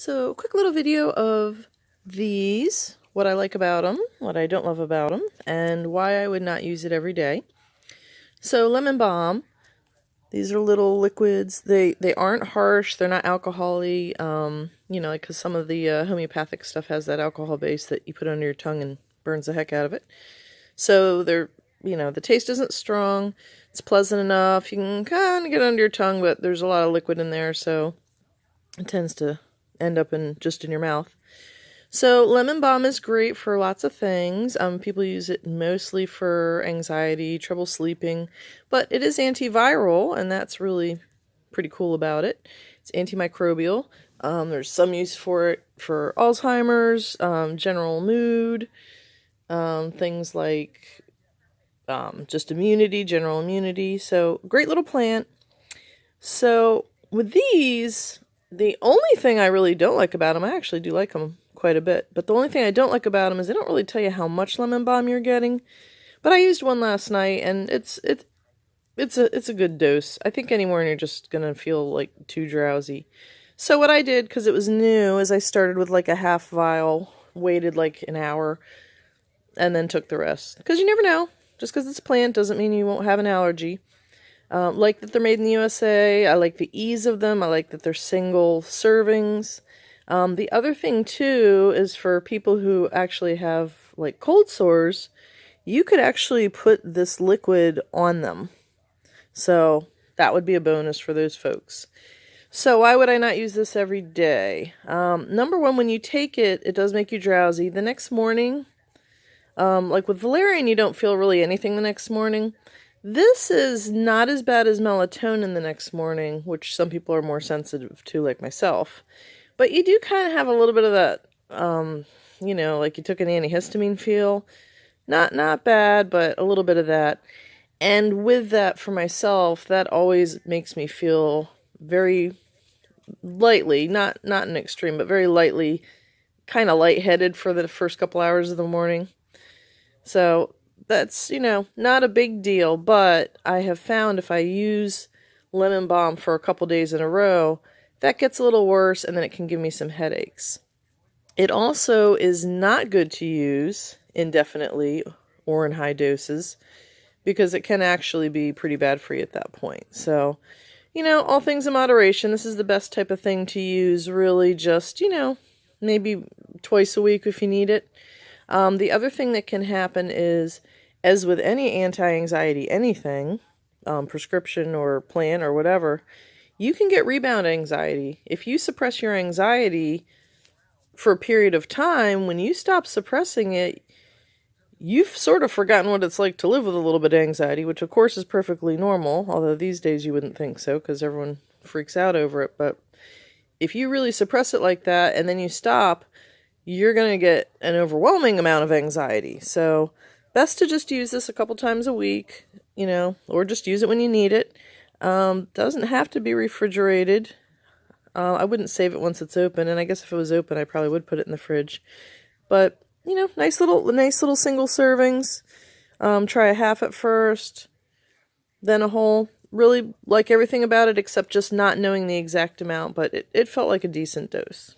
So, quick little video of these, what I like about them, what I don't love about them, and why I would not use it every day. So, lemon balm, these are little liquids. They aren't harsh, they're not alcohol-y, like because some of the homeopathic stuff has that alcohol base that you put under your tongue and burns the heck out of it. So, the taste isn't strong, it's pleasant enough, you can kind of get under your tongue, but there's a lot of liquid in there, so it tends to end up just in your mouth. So lemon balm is great for lots of things. People use it mostly for anxiety, trouble sleeping, but it is antiviral, and that's really pretty cool about it. It's antimicrobial. There's some use for it for Alzheimer's, general mood, things like just immunity, general immunity. So great little plant. So with these, the only thing I really don't like about them, I actually do like them quite a bit, but the only thing I don't like about them is they don't really tell you how much lemon balm you're getting. But I used one last night, and it's a good dose. I think any more and you're just gonna feel like too drowsy. So what I did, because it was new, is I started with like a half vial, waited like an hour, and then took the rest. Because you never know. Just because it's a plant doesn't mean you won't have an allergy. Like that they're made in the USA. I like the ease of them. I like that they're single servings. The other thing too is for people who actually have like cold sores, you could actually put this liquid on them. So that would be a bonus for those folks. So why would I not use this every day? Number one, when you take it, it does make you drowsy. The next morning, like with valerian, you don't feel really anything the next morning. This is not as bad as melatonin the next morning, which some people are more sensitive to, like myself. But you do kind of have a little bit of that, like you took an antihistamine feel. Not bad, but a little bit of that. And with that, for myself, that always makes me feel very lightly, not an extreme, but very lightly, kind of lightheaded for the first couple hours of the morning. So that's, not a big deal, but I have found if I use lemon balm for a couple days in a row, that gets a little worse, and then it can give me some headaches. It also is not good to use indefinitely or in high doses, because it can actually be pretty bad for you at that point. So, all things in moderation. This is the best type of thing to use, really just, maybe twice a week if you need it. The other thing that can happen is, as with any anti-anxiety anything, prescription or plan or whatever, you can get rebound anxiety. If you suppress your anxiety for a period of time, when you stop suppressing it, you've sort of forgotten what it's like to live with a little bit of anxiety, which of course is perfectly normal, although these days you wouldn't think so because everyone freaks out over it. But if you really suppress it like that and then you stop, you're going to get an overwhelming amount of anxiety. So best to just use this a couple times a week, or just use it when you need it. Doesn't have to be refrigerated. I wouldn't save it once it's open, and I guess if it was open, I probably would put it in the fridge. But, nice little single servings. Try a half at first, then a whole. Really like everything about it except just not knowing the exact amount, but it felt like a decent dose.